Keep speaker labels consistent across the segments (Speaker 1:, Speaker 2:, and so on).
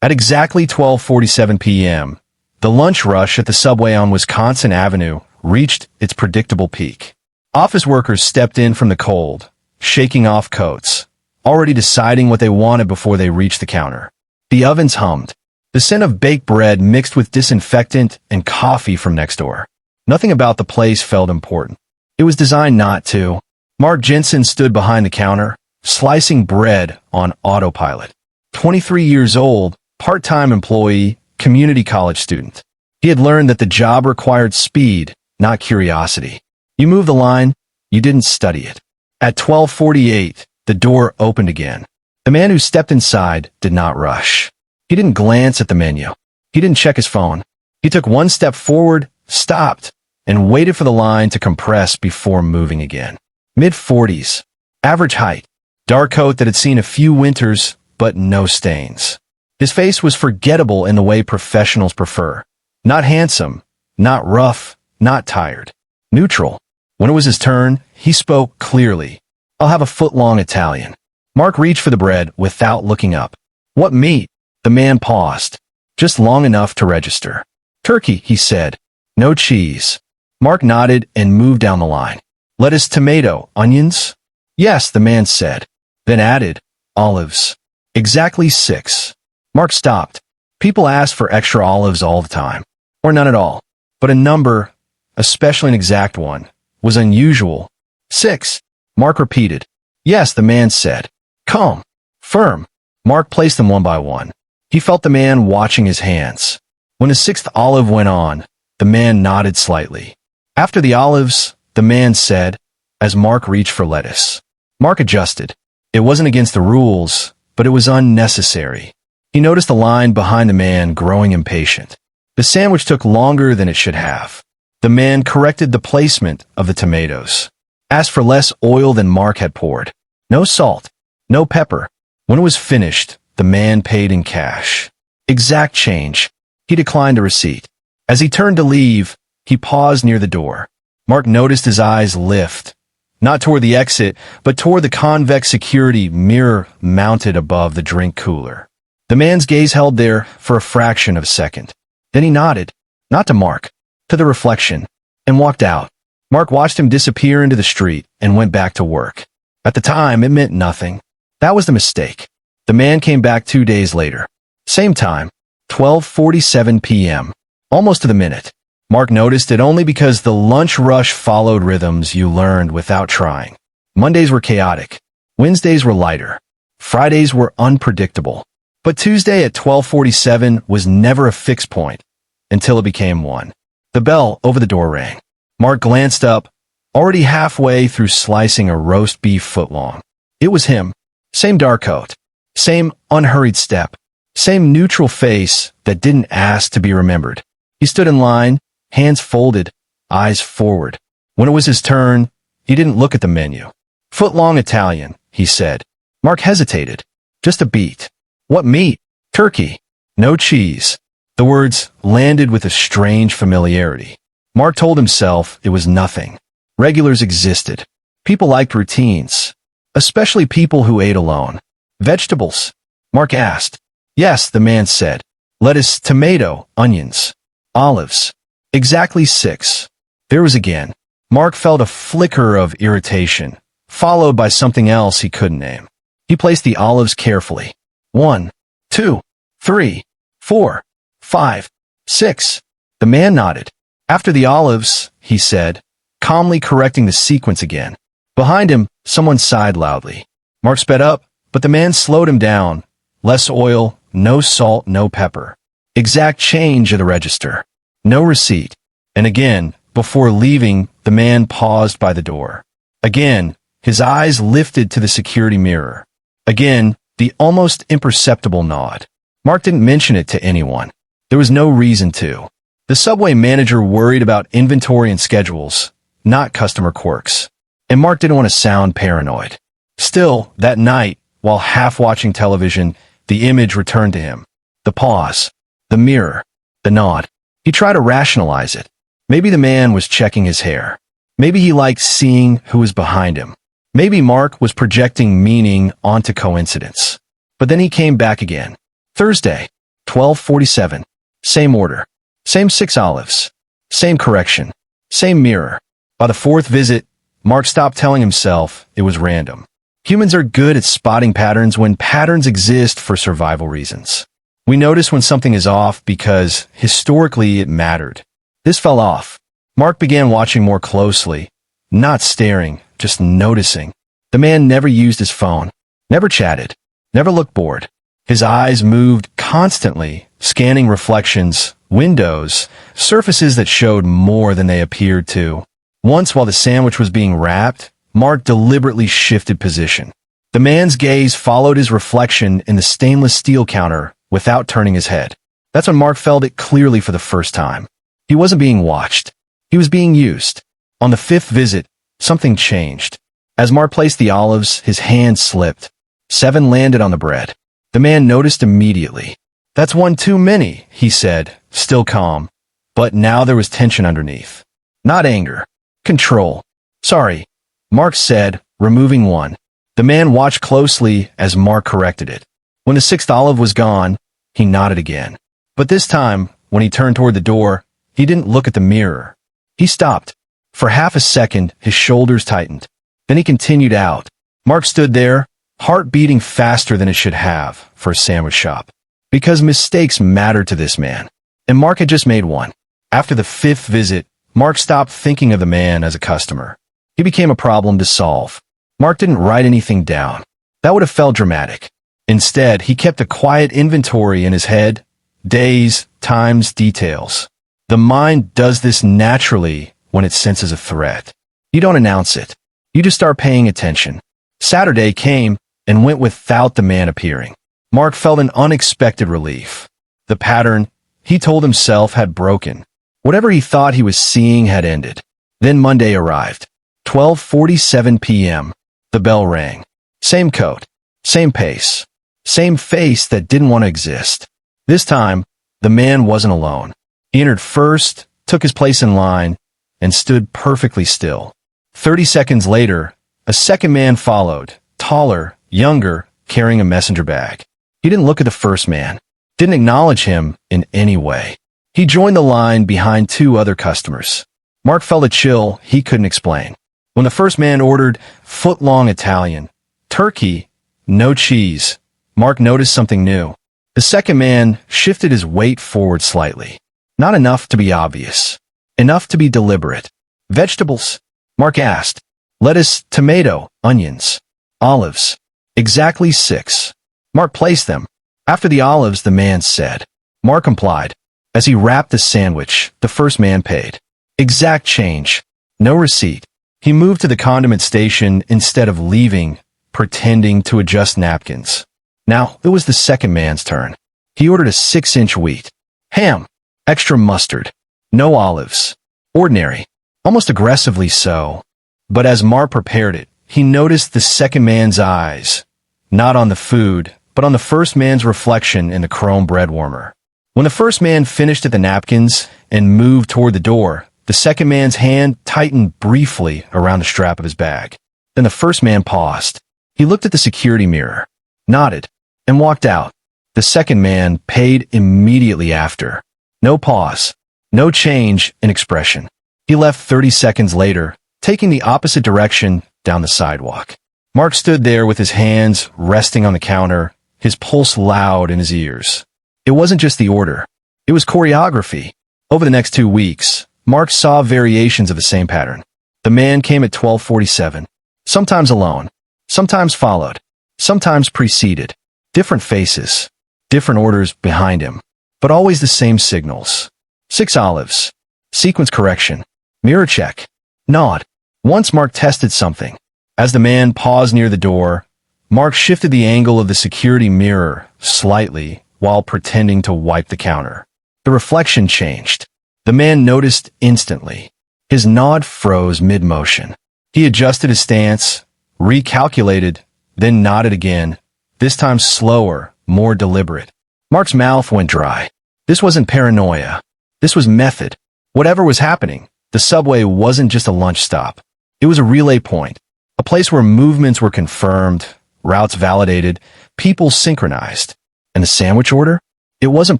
Speaker 1: At exactly 12:47 p.m., the lunch rush at the subway on Wisconsin Avenue reached its predictable peak. Office workers stepped in from the cold, shaking off coats, already deciding what they wanted before they reached the counter. The ovens hummed, the scent of baked bread mixed with disinfectant and coffee from next door. Nothing about the place felt important. It was designed not to. Mark Jensen stood behind the counter, slicing bread on autopilot. 23 years old, part-time employee, community college student. He had learned that the job required speed, not curiosity. You move the line, you didn't study it. At 12:48, the door opened again. The man who stepped inside did not rush. He didn't glance at the menu. He didn't check his phone. He took one step forward, stopped, and waited for the line to compress before moving again. Mid-40s, average height, dark coat that had seen a few winters, but no stains. His face was forgettable in the way professionals prefer. Not handsome, not rough, not tired. Neutral. When it was his turn, he spoke clearly. "I'll have a foot-long Italian." Mark reached for the bread without looking up. "What meat?" The man paused, just long enough to register. "Turkey," he said. "No cheese." Mark nodded and moved down the line. "Lettuce, tomato, onions?" "Yes," the man said, then added, "Olives." "Exactly 6. Mark stopped. People asked for extra olives all the time, or none at all. But a number, especially an exact one, was unusual. 6. Mark repeated. "Yes," the man said. "Calm. Firm." Mark placed them one by one. He felt the man watching his hands. When the 6th olive went on, the man nodded slightly. "After the olives," the man said, as Mark reached for lettuce. Mark adjusted. It wasn't against the rules, but it was unnecessary. He noticed the line behind the man growing impatient. The sandwich took longer than it should have. The man corrected the placement of the tomatoes. Asked for less oil than Mark had poured. No salt. No pepper. When it was finished, the man paid in cash. Exact change. He declined a receipt. As he turned to leave, he paused near the door. Mark noticed his eyes lift. Not toward the exit, but toward the convex security mirror mounted above the drink cooler. The man's gaze held there for a fraction of a second. Then he nodded, not to Mark, to the reflection, and walked out. Mark watched him disappear into the street and went back to work. At the time, it meant nothing. That was the mistake. The man came back 2 days later. Same time, 12:47 p.m., almost to the minute. Mark noticed it only because the lunch rush followed rhythms you learned without trying. Mondays were chaotic. Wednesdays were lighter. Fridays were unpredictable. But Tuesday at 12:47 was never a fixed point, until it became one. The bell over the door rang. Mark glanced up, already halfway through slicing a roast beef footlong. It was him. Same dark coat. Same unhurried step. Same neutral face that didn't ask to be remembered. He stood in line, hands folded, eyes forward. When it was his turn, he didn't look at the menu. "Foot-long Italian," he said. Mark hesitated. Just a beat. "What meat?" "Turkey. No cheese." The words landed with a strange familiarity. Mark told himself it was nothing. Regulars existed. People liked routines, especially people who ate alone. "Vegetables?" Mark asked. "Yes," the man said. "Lettuce, tomato, onions, olives." Exactly 6. There was again. Mark felt a flicker of irritation, followed by something else he couldn't name. He placed the olives carefully. 1, 2, 3, 4, 5, 6. The man nodded. "After the olives," he said, calmly correcting the sequence again. Behind him, someone sighed loudly. Mark sped up, but the man slowed him down. Less oil, no salt, no pepper. Exact change at the register. No receipt. And again, before leaving, the man paused by the door. Again, his eyes lifted to the security mirror. Again, the almost imperceptible nod. Mark didn't mention it to anyone. There was no reason to. The subway manager worried about inventory and schedules, not customer quirks. And Mark didn't want to sound paranoid. Still, that night, while half watching television, the image returned to him. The pause. The mirror. The nod. He tried to rationalize it. Maybe the man was checking his hair. Maybe he liked seeing who was behind him. Maybe Mark was projecting meaning onto coincidence. But then he came back again. Thursday. 12:47. Same order. Same 6 olives. Same correction. Same mirror. By the 4th visit, Mark stopped telling himself it was random. Humans are good at spotting patterns when patterns exist for survival reasons. We notice when something is off because, historically, it mattered. This fell off. Mark began watching more closely, not staring, just noticing. The man never used his phone, never chatted, never looked bored. His eyes moved constantly, scanning reflections, windows, surfaces that showed more than they appeared to. Once, while the sandwich was being wrapped, Mark deliberately shifted position. The man's gaze followed his reflection in the stainless steel counter without turning his head. That's when Mark felt it clearly for the first time. He wasn't being watched. He was being used. On the 5th visit, something changed. As Mark placed the olives, his hand slipped. 7 landed on the bread. The man noticed immediately. "That's one too many," he said, still calm. But now there was tension underneath. Not anger. Control. "Sorry," Mark said, removing one. The man watched closely as Mark corrected it. When the 6th olive was gone, he nodded again. But this time, when he turned toward the door, he didn't look at the mirror. He stopped. For half a second, his shoulders tightened. Then he continued out. Mark stood there, heart beating faster than it should have for a sandwich shop. Because mistakes mattered to this man. And Mark had just made one. After the 5th visit, Mark stopped thinking of the man as a customer. He became a problem to solve. Mark didn't write anything down. That would have felt dramatic. Instead, he kept a quiet inventory in his head, days, times, details. The mind does this naturally when it senses a threat. You don't announce it. You just start paying attention. Saturday came and went without the man appearing. Mark felt an unexpected relief. The pattern, he told himself, had broken. Whatever he thought he was seeing had ended. Then Monday arrived. 12:47 p.m. The bell rang. Same coat. Same pace. Same face that didn't want to exist. This time, the man wasn't alone. He entered first, took his place in line, and stood perfectly still. 30 seconds later, a second man followed, taller, younger, carrying a messenger bag. He didn't look at the first man, didn't acknowledge him in any way. He joined the line behind 2 other customers. Mark felt a chill he couldn't explain. When the first man ordered foot-long Italian, turkey, no cheese, Mark noticed something new. The second man shifted his weight forward slightly. Not enough to be obvious. Enough to be deliberate. "Vegetables?" Mark asked. "Lettuce, tomato, onions, olives." "Exactly 6. Mark placed them. After the olives, the man said. Mark complied. As he wrapped the sandwich, the first man paid. Exact change. No receipt. He moved to the condiment station instead of leaving, pretending to adjust napkins. Now, it was the second man's turn. He ordered a 6-inch wheat. Ham. Extra mustard. No olives. Ordinary. Almost aggressively so. But as Mark prepared it, he noticed the second man's eyes. Not on the food, but on the first man's reflection in the chrome bread warmer. When the first man finished at the napkins and moved toward the door, the second man's hand tightened briefly around the strap of his bag. Then the first man paused. He looked at the security mirror, nodded, and walked out. The second man paid immediately after. No pause. No change in expression. He left 30 seconds later, taking the opposite direction down the sidewalk. Mark stood there with his hands resting on the counter, his pulse loud in his ears. It wasn't just the order. It was choreography. Over the next 2 weeks, Mark saw variations of the same pattern. The man came at 12:47, sometimes alone, sometimes followed, sometimes preceded. Different faces, different orders behind him, but always the same signals. 6 olives, sequence correction, mirror check, nod. Once Mark tested something. As the man paused near the door, Mark shifted the angle of the security mirror slightly while pretending to wipe the counter. The reflection changed. The man noticed instantly. His nod froze mid-motion. He adjusted his stance, recalculated, then nodded again, this time slower, more deliberate. Mark's mouth went dry. This wasn't paranoia. This was method. Whatever was happening, the subway wasn't just a lunch stop. It was a relay point, a place where movements were confirmed, routes validated, people synchronized. And the sandwich order? It wasn't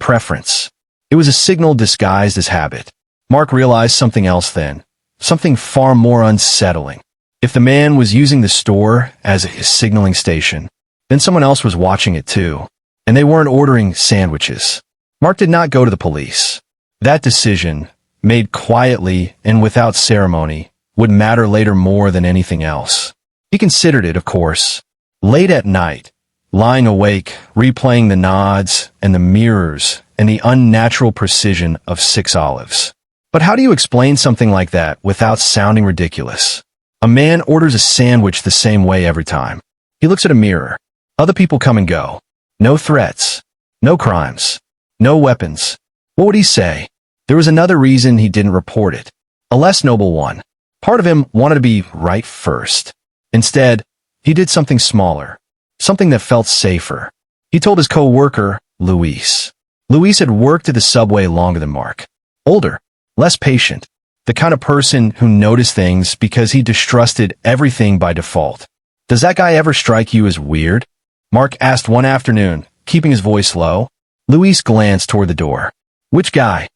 Speaker 1: preference. It was a signal disguised as habit. Mark realized something else then, something far more unsettling. If the man was using the store as a signaling station, then someone else was watching it too, and they weren't ordering sandwiches. Mark did not go to the police. That decision, made quietly and without ceremony, would matter later more than anything else. He considered it, of course. Late at night, lying awake, replaying the nods and the mirrors and the unnatural precision of 6 olives. But how do you explain something like that without sounding ridiculous? A man orders a sandwich the same way every time. He looks at a mirror. Other people come and go. No threats. No crimes. No weapons. What would he say? There was another reason he didn't report it. A less noble one. Part of him wanted to be right first. Instead, he did something smaller. Something that felt safer. He told his co-worker, Luis. Luis had worked at the subway longer than Mark. Older. Less patient. The kind of person who noticed things because he distrusted everything by default. Does that guy ever strike you as weird? Mark asked one afternoon, keeping his voice low. Luis glanced toward the door. Which guy?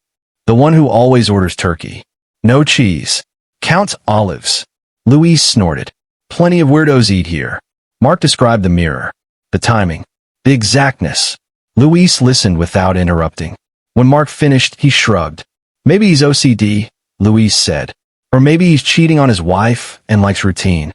Speaker 1: The one who always orders turkey. No cheese. Counts olives. Luis snorted. Plenty of weirdos eat here. Mark described the mirror. The timing. The exactness. Luis listened without interrupting. When Mark finished, he shrugged. Maybe he's OCD, Luis said. Or maybe he's cheating on his wife and likes routine.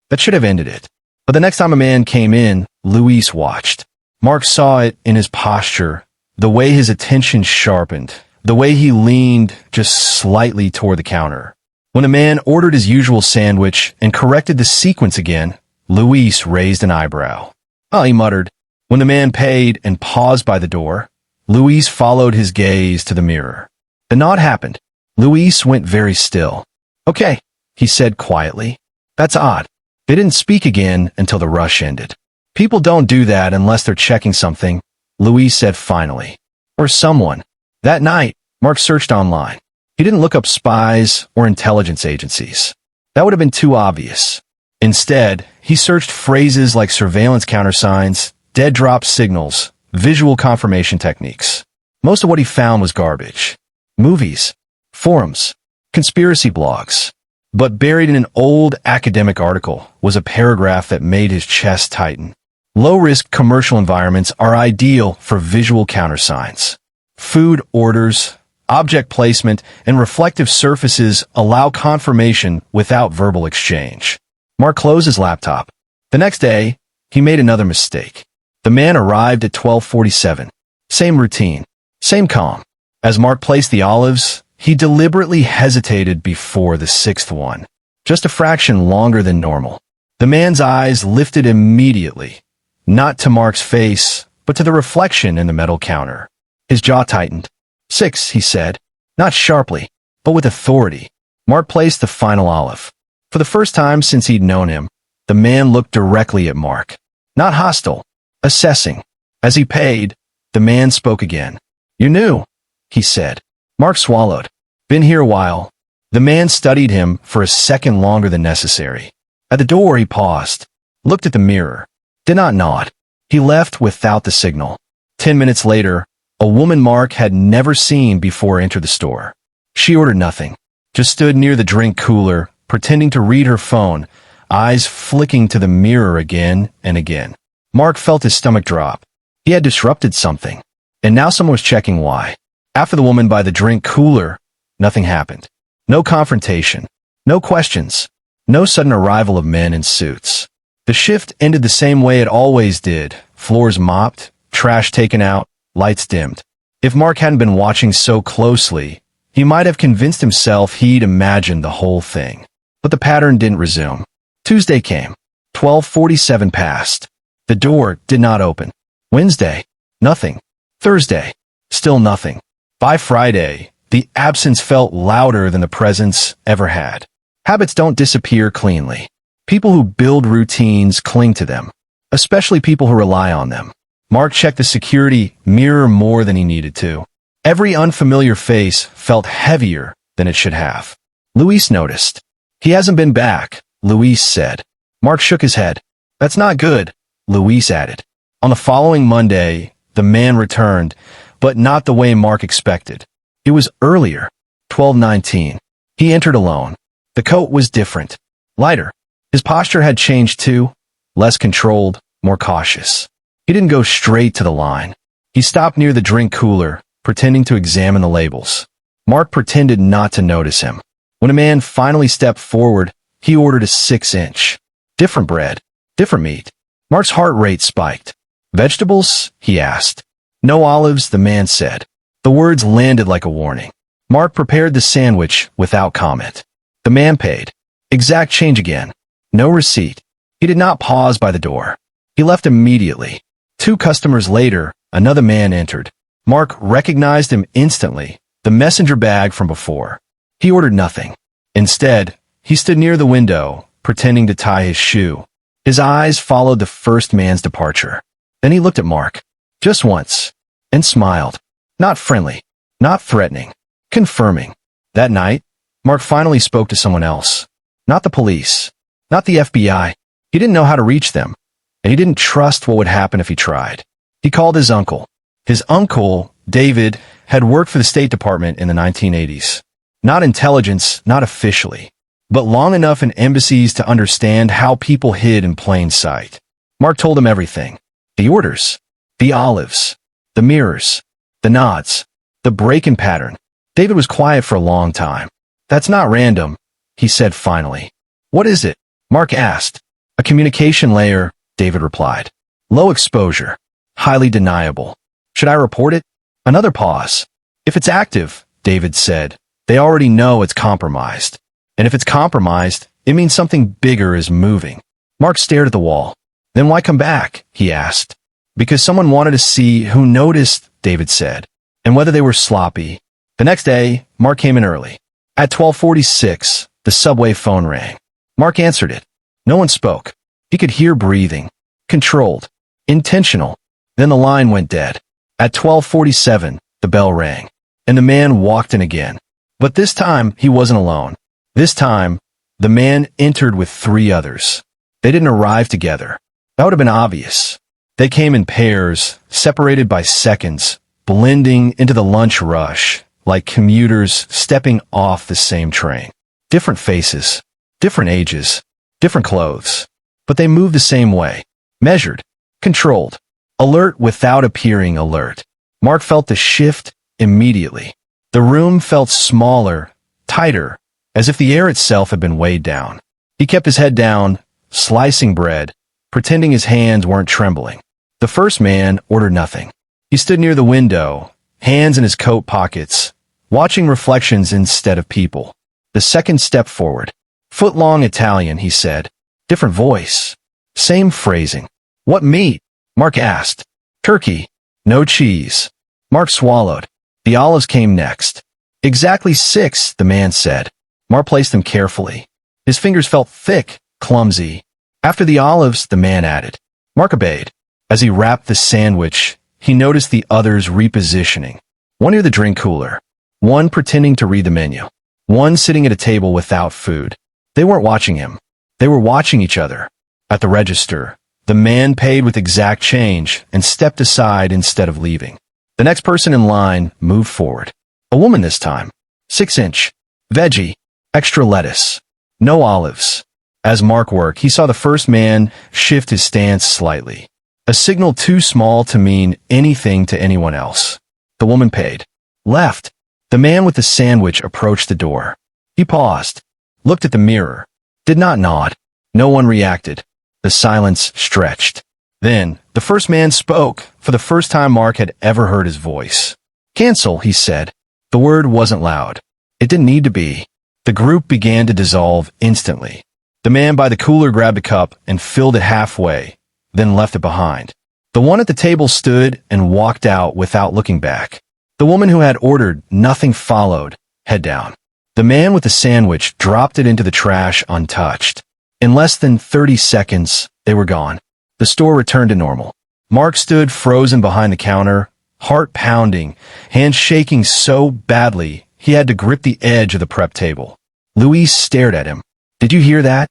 Speaker 1: That should have ended it. But the next time a man came in, Luis watched. Mark saw it in his posture, the way his attention sharpened, the way he leaned just slightly toward the counter. When a man ordered his usual sandwich and corrected the sequence again, Luis raised an eyebrow. Oh, he muttered. When the man paid and paused by the door, Luis followed his gaze to the mirror. The nod happened. Luis went very still. Okay, he said quietly. That's odd. They didn't speak again until the rush ended. People don't do that unless they're checking something, Luis said finally. Or someone. That night, Mark searched online. He didn't look up spies or intelligence agencies. That would have been too obvious. Instead, he searched phrases like surveillance countersigns, dead drop signals, visual confirmation techniques. Most of what he found was garbage. Movies, forums, conspiracy blogs. But buried in an old academic article was a paragraph that made his chest tighten. Low-risk commercial environments are ideal for visual countersigns. Food orders, object placement, and reflective surfaces allow confirmation without verbal exchange. Mark closed his laptop. The next day, he made another mistake. The man arrived at 12:47. Same routine, same calm. As Mark placed the olives, he deliberately hesitated before the 6th one, just a fraction longer than normal. The man's eyes lifted immediately, not to Mark's face, but to the reflection in the metal counter. His jaw tightened. 6, he said, not sharply, but with authority. Mark placed the final olive. For the first time since he'd known him, the man looked directly at Mark. Not hostile, assessing. As he paid, the man spoke again. You knew, he said. Mark swallowed. Been here a while. The man studied him for a second longer than necessary. At the door, he paused, looked at the mirror, did not nod. He left without the signal. 10 minutes later, a woman Mark had never seen before entered the store. She ordered nothing, just stood near the drink cooler, pretending to read her phone, eyes flicking to the mirror again and again. Mark felt his stomach drop. He had disrupted something, and now someone was checking why. After the woman by the drink cooler, nothing happened. No confrontation, no questions, no sudden arrival of men in suits. The shift ended the same way it always did, floors mopped, trash taken out, lights dimmed. If Mark hadn't been watching so closely, he might have convinced himself he'd imagined the whole thing. But the pattern didn't resume. Tuesday came. 12:47 passed. The door did not open. Wednesday, nothing. Thursday, still nothing. By Friday, the absence felt louder than the presence ever had. Habits don't disappear cleanly. People who build routines cling to them, especially people who rely on them. Mark checked the security mirror more than he needed to. Every unfamiliar face felt heavier than it should have. Luis noticed. He hasn't been back, Luis said. Mark shook his head. That's not good, Luis added. On the following Monday, the man returned, but not the way Mark expected. It was earlier, 12:19. He entered alone. The coat was different, lighter. His posture had changed too, less controlled, more cautious. He didn't go straight to the line. He stopped near the drink cooler, pretending to examine the labels. Mark pretended not to notice him. When a man finally stepped forward, he ordered a 6-inch. Different bread, different meat. Mark's heart rate spiked. Vegetables? He asked. No olives, the man said. The words landed like a warning. Mark prepared the sandwich without comment. The man paid. Exact change again. No receipt. He did not pause by the door. He left immediately. 2 customers later, another man entered. Mark recognized him instantly, the messenger bag from before. He ordered nothing. Instead, he stood near the window, pretending to tie his shoe. His eyes followed the first man's departure. Then he looked at Mark, just once, and smiled. Not friendly, not threatening, confirming. That night, Mark finally spoke to someone else. Not the police, not the FBI. He didn't know how to reach them, and he didn't trust what would happen if he tried. He called his uncle. His uncle, David, had worked for the State Department in the 1980s. Not intelligence, not officially, but long enough in embassies to understand how people hid in plain sight. Mark told him everything. The orders, the olives, the mirrors, the nods, the break-in pattern. David was quiet for a long time. That's not random, he said finally. What is it? Mark asked. A communication layer, David replied. Low exposure, highly deniable. Should I report it? Another pause. If it's active, David said, they already know it's compromised. And if it's compromised, it means something bigger is moving. Mark stared at the wall. Then why come back? He asked. Because someone wanted to see who noticed, David said, and whether they were sloppy. The next day, Mark came in early. At 12:46, the subway phone rang. Mark answered it. No one spoke. He could hear breathing. Controlled. Intentional. Then the line went dead. At 12:47, the bell rang, and the man walked in again. But this time, he wasn't alone. This time, the man entered with 3 others. They didn't arrive together. That would have been obvious. They came in pairs, separated by seconds, blending into the lunch rush, like commuters stepping off the same train. Different faces, different ages, different clothes. But they moved the same way. Measured, controlled, alert without appearing alert. Mark felt the shift immediately. The room felt smaller, tighter, as if the air itself had been weighed down. He kept his head down, slicing bread, pretending his hands weren't trembling. The first man ordered nothing. He stood near the window, hands in his coat pockets, watching reflections instead of people. The second stepped forward. Foot-long Italian, he said. Different voice. Same phrasing. What meat? Mark asked. Turkey. No cheese. Mark swallowed. The olives came next. Exactly 6, the man said. Mark placed them carefully. His fingers felt thick, clumsy. After the olives, the man added. Mark obeyed. As he wrapped the sandwich, he noticed the others repositioning. One near the drink cooler. One pretending to read the menu. One sitting at a table without food. They weren't watching him. They were watching each other. At the register, the man paid with exact change and stepped aside instead of leaving. The next person in line moved forward. A woman this time. 6-inch. Veggie. Extra lettuce. No olives. As Mark worked, he saw the first man shift his stance slightly. A signal too small to mean anything to anyone else. The woman paid. Left. The man with the sandwich approached the door. He paused. Looked at the mirror. Did not nod. No one reacted. The silence stretched. Then, the first man spoke, for the first time Mark had ever heard his voice. Cancel, he said. The word wasn't loud. It didn't need to be. The group began to dissolve instantly. The man by the cooler grabbed a cup and filled it halfway, then left it behind. The one at the table stood and walked out without looking back. The woman who had ordered nothing followed, head down. The man with the sandwich dropped it into the trash untouched. In less than 30 seconds, they were gone. The store returned to normal. Mark stood frozen behind the counter, heart pounding, hands shaking so badly he had to grip the edge of the prep table. Luis stared at him. Did you hear that?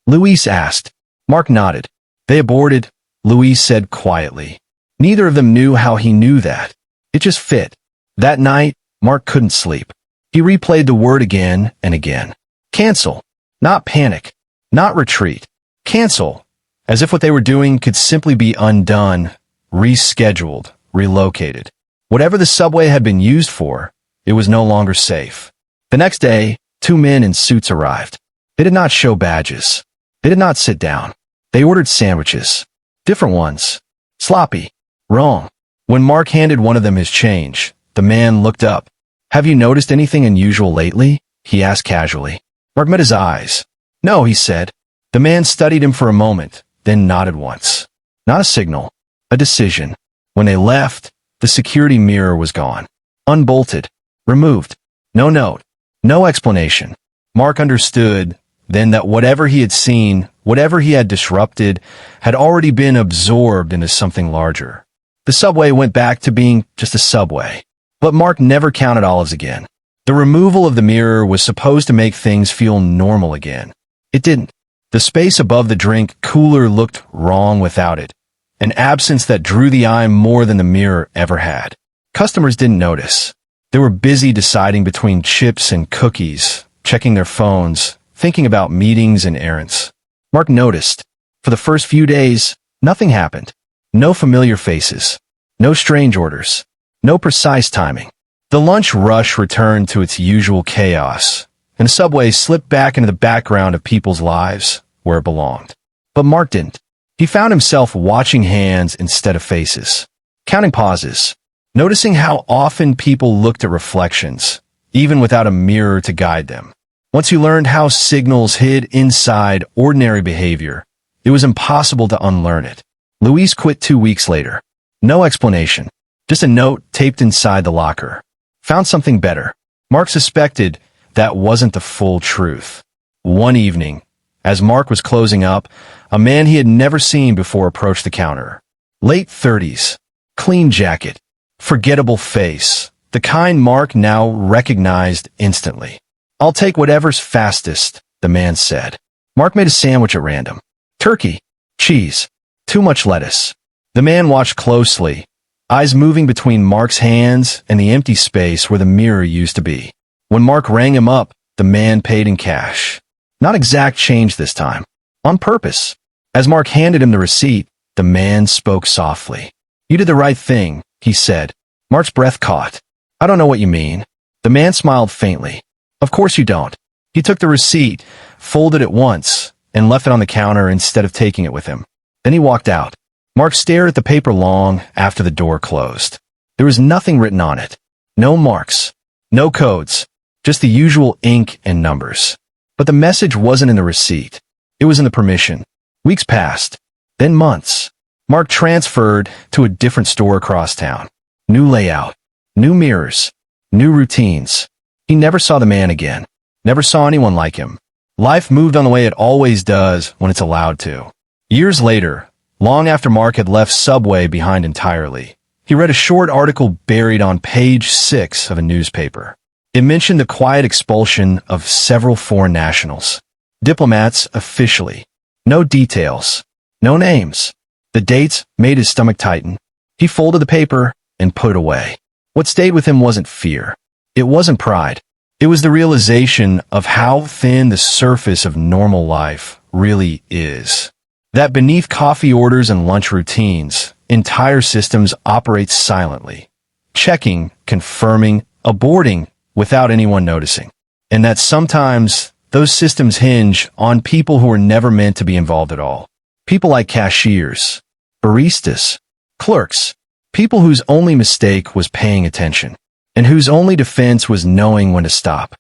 Speaker 1: Luis asked. Mark nodded. They aborted, Luis said quietly. Neither of them knew how he knew that. It just fit. That night, Mark couldn't sleep. He replayed the word again and again. Cancel. Not panic. Not retreat. Cancel. As if what they were doing could simply be undone, rescheduled, relocated. Whatever the subway had been used for, it was no longer safe. The next day, 2 men in suits arrived. They did not show badges. They did not sit down. They ordered sandwiches. Different ones. Sloppy. Wrong. When Mark handed one of them his change, the man looked up. "Have you noticed anything unusual lately?" he asked casually. Mark met his eyes. "No," he said. The man studied him for a moment, then nodded once. Not a signal. A decision. When they left, the security mirror was gone. Unbolted. Removed. No note. No explanation. Mark understood then that whatever he had seen, whatever he had disrupted, had already been absorbed into something larger. The subway went back to being just a subway. But Mark never counted olives again. The removal of the mirror was supposed to make things feel normal again. It didn't. The space above the drink cooler looked wrong without it, an absence that drew the eye more than the mirror ever had. Customers didn't notice. They were busy deciding between chips and cookies, checking their phones, thinking about meetings and errands. Mark noticed. For the first few days, nothing happened. No familiar faces. No strange orders. No precise timing. The lunch rush returned to its usual chaos, and the subway slipped back into the background of people's lives, where it belonged. But Mark didn't. He found himself watching hands instead of faces, counting pauses, noticing how often people looked at reflections, even without a mirror to guide them. Once he learned how signals hid inside ordinary behavior, it was impossible to unlearn it. Luis quit 2 weeks later. No explanation. Just a note taped inside the locker. Found something better. Mark suspected that wasn't the full truth. One evening, as Mark was closing up, a man he had never seen before approached the counter. Late 30s, clean jacket, forgettable face, the kind Mark now recognized instantly. "I'll take whatever's fastest," the man said. Mark made a sandwich at random. Turkey, cheese, too much lettuce. The man watched closely, eyes moving between Mark's hands and the empty space where the mirror used to be. When Mark rang him up, the man paid in cash. Not exact change this time. On purpose. As Mark handed him the receipt, the man spoke softly. "You did the right thing," he said. Mark's breath caught. "I don't know what you mean." The man smiled faintly. "Of course you don't." He took the receipt, folded it once, and left it on the counter instead of taking it with him. Then he walked out. Mark stared at the paper long after the door closed. There was nothing written on it. No marks. No codes. Just the usual ink and numbers. But the message wasn't in the receipt. It was in the permission. Weeks passed. Then months. Mark transferred to a different store across town. New layout. New mirrors. New routines. He never saw the man again. Never saw anyone like him. Life moved on the way it always does when it's allowed to. Years later, long after Mark had left Subway behind entirely, he read a short article buried on page 6 of a newspaper. It mentioned the quiet expulsion of several foreign nationals. Diplomats officially. No details. No names. The dates made his stomach tighten. He folded the paper and put it away. What stayed with him wasn't fear. It wasn't pride. It was the realization of how thin the surface of normal life really is. That beneath coffee orders and lunch routines, entire systems operate silently, checking, confirming, aborting without anyone noticing. And that sometimes those systems hinge on people who are never meant to be involved at all. People like cashiers, baristas, clerks, people whose only mistake was paying attention, and whose only defense was knowing when to stop.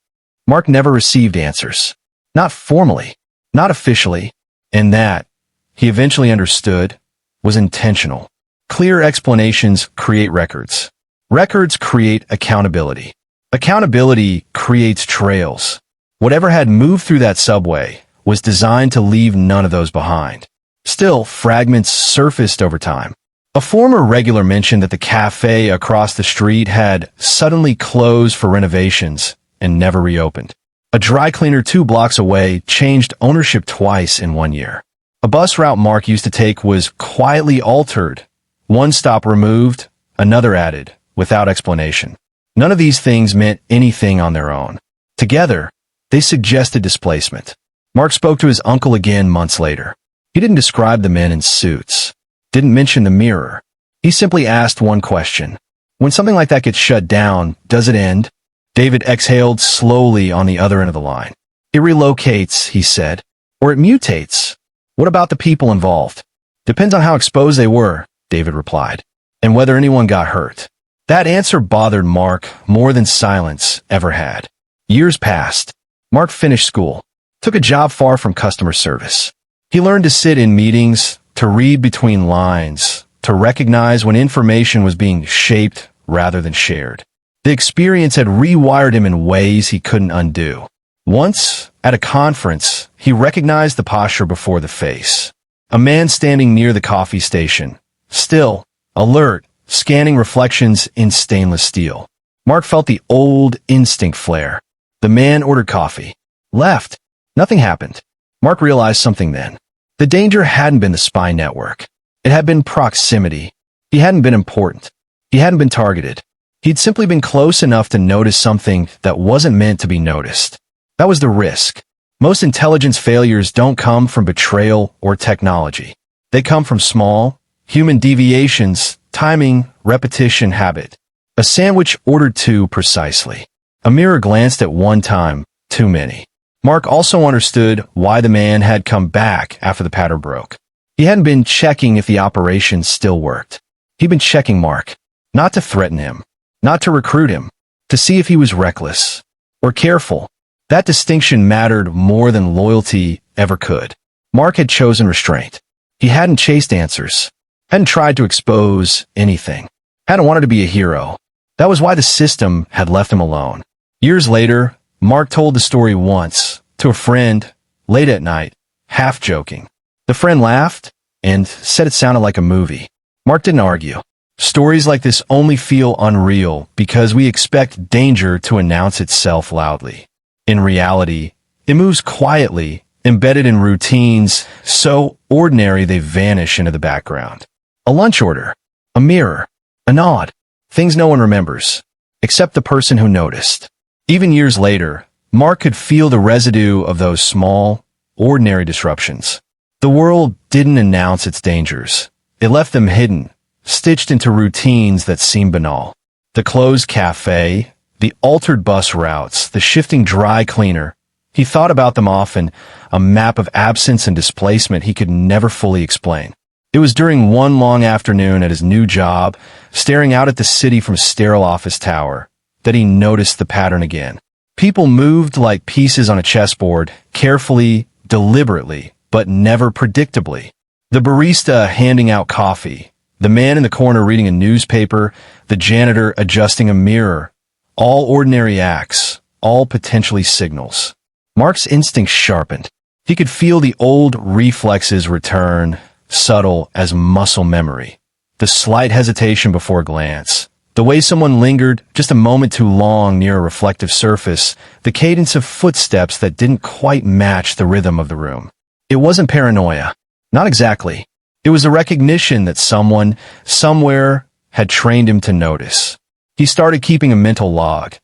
Speaker 1: Mark never received answers. Not formally, not officially, and that, he eventually understood, was intentional. Clear explanations create records. Records create accountability. Accountability creates trails. Whatever had moved through that subway was designed to leave none of those behind. Still, fragments surfaced over time. A former regular mentioned that the cafe across the street had suddenly closed for renovations and never reopened. A dry cleaner 2 blocks away changed ownership twice in 1 year. A bus route Mark used to take was quietly altered. One stop removed, another added, without explanation. None of these things meant anything on their own. Together, they suggested displacement. Mark spoke to his uncle again months later. He didn't describe the men in suits, didn't mention the mirror. He simply asked one question. When something like that gets shut down, does it end? David exhaled slowly on the other end of the line. It relocates, he said. Or it mutates. What about the people involved? Depends on how exposed they were, David replied, and whether anyone got hurt. That answer bothered Mark more than silence ever had. Years passed. Mark finished school, took a job far from customer service. He learned to sit in meetings, to read between lines, to recognize when information was being shaped rather than shared. The experience had rewired him in ways he couldn't undo. Once, at a conference, he recognized the posture before the face. A man standing near the coffee station, still, alert, scanning reflections in stainless steel. Mark felt the old instinct flare. The man ordered coffee. Left. Nothing happened. Mark realized something then. The danger hadn't been the spy network. It had been proximity. He hadn't been important. He hadn't been targeted. He'd simply been close enough to notice something that wasn't meant to be noticed. That was the risk. Most intelligence failures don't come from betrayal or technology. They come from small, human deviations, timing, repetition, habit. A sandwich ordered too precisely. A mirror glanced at one time, too many. Mark also understood why the man had come back after the pattern broke. He hadn't been checking if the operation still worked. He'd been checking Mark, not to threaten him, not to recruit him, to see if he was reckless or careful. That distinction mattered more than loyalty ever could. Mark had chosen restraint. He hadn't chased answers, hadn't tried to expose anything, hadn't wanted to be a hero. That was why the system had left him alone. Years later, Mark told the story once to a friend, late at night, half joking. The friend laughed and said it sounded like a movie. Mark didn't argue. Stories like this only feel unreal because we expect danger to announce itself loudly. In reality, it moves quietly, embedded in routines so ordinary they vanish into the background. A lunch order, a mirror, a nod, things no one remembers, except the person who noticed. Even years later, Mark could feel the residue of those small, ordinary disruptions. The world didn't announce its dangers. It left them hidden, stitched into routines that seemed banal. The closed cafe, the altered bus routes, the shifting dry cleaner. He thought about them often, a map of absence and displacement he could never fully explain. It was during one long afternoon at his new job, staring out at the city from a sterile office tower, that he noticed the pattern again. People moved like pieces on a chessboard, carefully, deliberately, but never predictably. The barista handing out coffee, the man in the corner reading a newspaper, the janitor adjusting a mirror. All ordinary acts, all potentially signals. Mark's instincts sharpened. He could feel the old reflexes return, subtle as muscle memory. The slight hesitation before a glance. The way someone lingered just a moment too long near a reflective surface. The cadence of footsteps that didn't quite match the rhythm of the room. It wasn't paranoia. Not exactly. It was the recognition that someone, somewhere, had trained him to notice. He started keeping a mental log.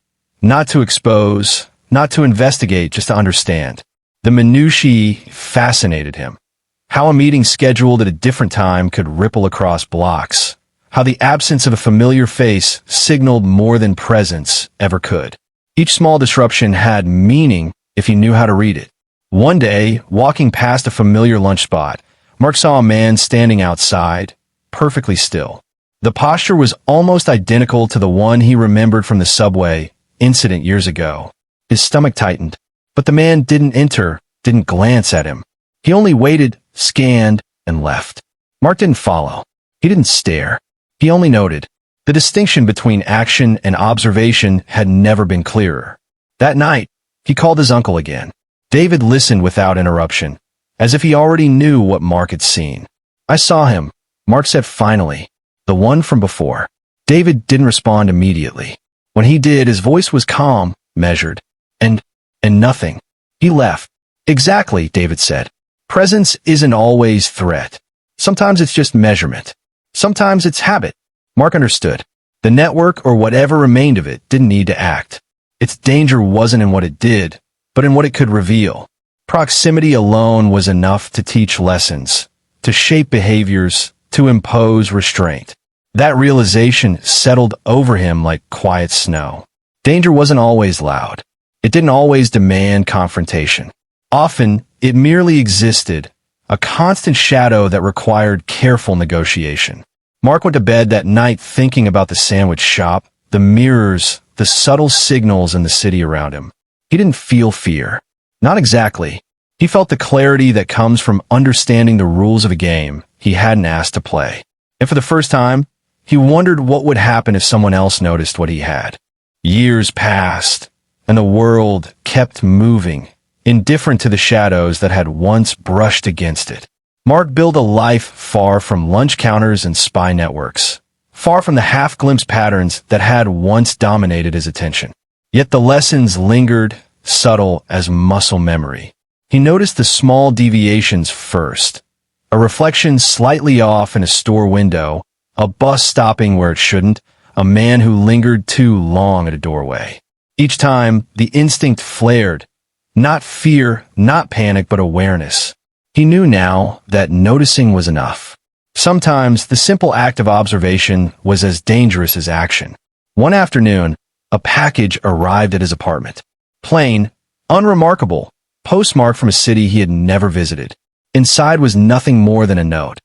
Speaker 1: Not to expose, not to investigate, just to understand. The minutiae fascinated him. How a meeting scheduled at a different time could ripple across blocks. How the absence of a familiar face signaled more than presence ever could. Each small disruption had meaning if he knew how to read it. One day, walking past a familiar lunch spot, Mark saw a man standing outside, perfectly still. The posture was almost identical to the one he remembered from the subway incident years ago. His stomach tightened, but the man didn't enter, didn't glance at him. He only waited, scanned, and left. Mark didn't follow. He didn't stare. He only noted. The distinction between action and observation had never been clearer. That night, he called his uncle again. David listened without interruption, as if he already knew what Mark had seen. "I saw him," Mark said finally. "The one from before." David didn't respond immediately. When he did, his voice was calm, measured, and nothing. He left. "Exactly," David said. "Presence isn't always threat. Sometimes it's just measurement. Sometimes it's habit." Mark understood. The network, or whatever remained of it, didn't need to act. Its danger wasn't in what it did, but in what it could reveal. Proximity alone was enough to teach lessons, to shape behaviors, to impose restraint. That realization settled over him like quiet snow. Danger wasn't always loud. It didn't always demand confrontation. Often, it merely existed, a constant shadow that required careful negotiation. Mark went to bed that night thinking about the sandwich shop, the mirrors, the subtle signals in the city around him. He didn't feel fear. Not exactly. He felt the clarity that comes from understanding the rules of a game he hadn't asked to play. And for the first time, he wondered what would happen if someone else noticed what he had. Years passed, and the world kept moving, indifferent to the shadows that had once brushed against it. Mark built a life far from lunch counters and spy networks, far from the half-glimpsed patterns that had once dominated his attention. Yet the lessons lingered, subtle as muscle memory. He noticed the small deviations first. A reflection slightly off in a store window, a bus stopping where it shouldn't, a man who lingered too long at a doorway. Each time, the instinct flared. Not fear, not panic, but awareness. He knew now that noticing was enough. Sometimes, the simple act of observation was as dangerous as action. One afternoon, a package arrived at his apartment. Plain, unremarkable, postmarked from a city he had never visited. Inside was nothing more than a note.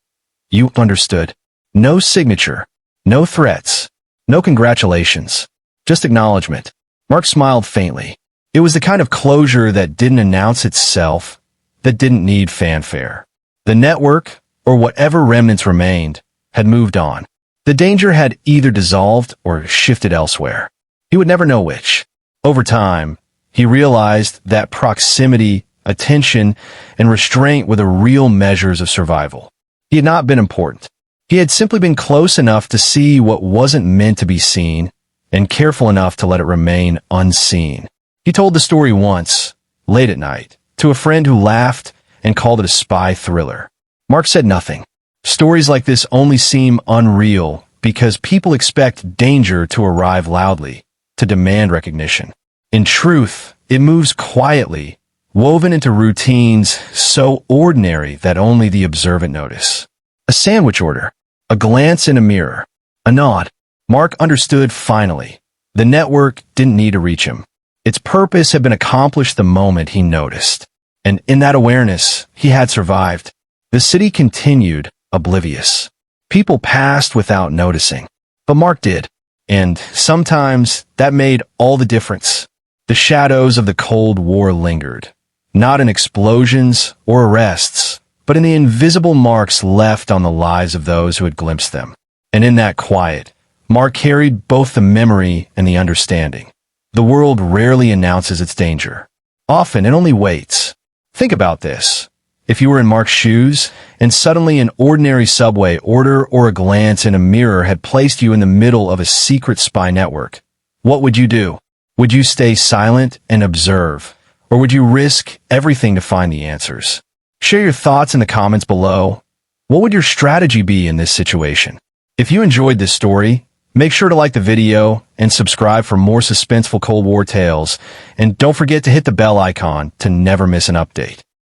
Speaker 1: You understood. No signature, no threats, no congratulations, just acknowledgement. Mark smiled faintly. It was the kind of closure that didn't announce itself, that didn't need fanfare. The network, or whatever remnants remained, had moved on. The danger had either dissolved or shifted elsewhere. He would never know which. Over time, he realized that proximity, attention, and restraint were the real measures of survival. He had not been important. He had simply been close enough to see what wasn't meant to be seen, and careful enough to let it remain unseen. He told the story once, late at night, to a friend who laughed and called it a spy thriller. Mark said nothing. Stories like this only seem unreal because people expect danger to arrive loudly, to demand recognition. In truth, it moves quietly, woven into routines so ordinary that only the observant notice. A sandwich order, a glance in a mirror, a nod. Mark understood finally. The network didn't need to reach him. Its purpose had been accomplished the moment he noticed. And in that awareness, he had survived. The city continued, oblivious. People passed without noticing. But Mark did. And sometimes that made all the difference. The shadows of the Cold War lingered, not in explosions or arrests, but in the invisible marks left on the lives of those who had glimpsed them. And in that quiet, Mark carried both the memory and the understanding. The world rarely announces its danger. Often it only waits. Think about this. If you were in Mark's shoes, and suddenly an ordinary subway order or a glance in a mirror had placed you in the middle of a secret spy network, what would you do? Would you stay silent and observe, or would you risk everything to find the answers? Share your thoughts in the comments below. What would your strategy be in this situation? If you enjoyed this story, make sure to like the video and subscribe for more suspenseful Cold War tales, and don't forget to hit the bell icon to never miss an update.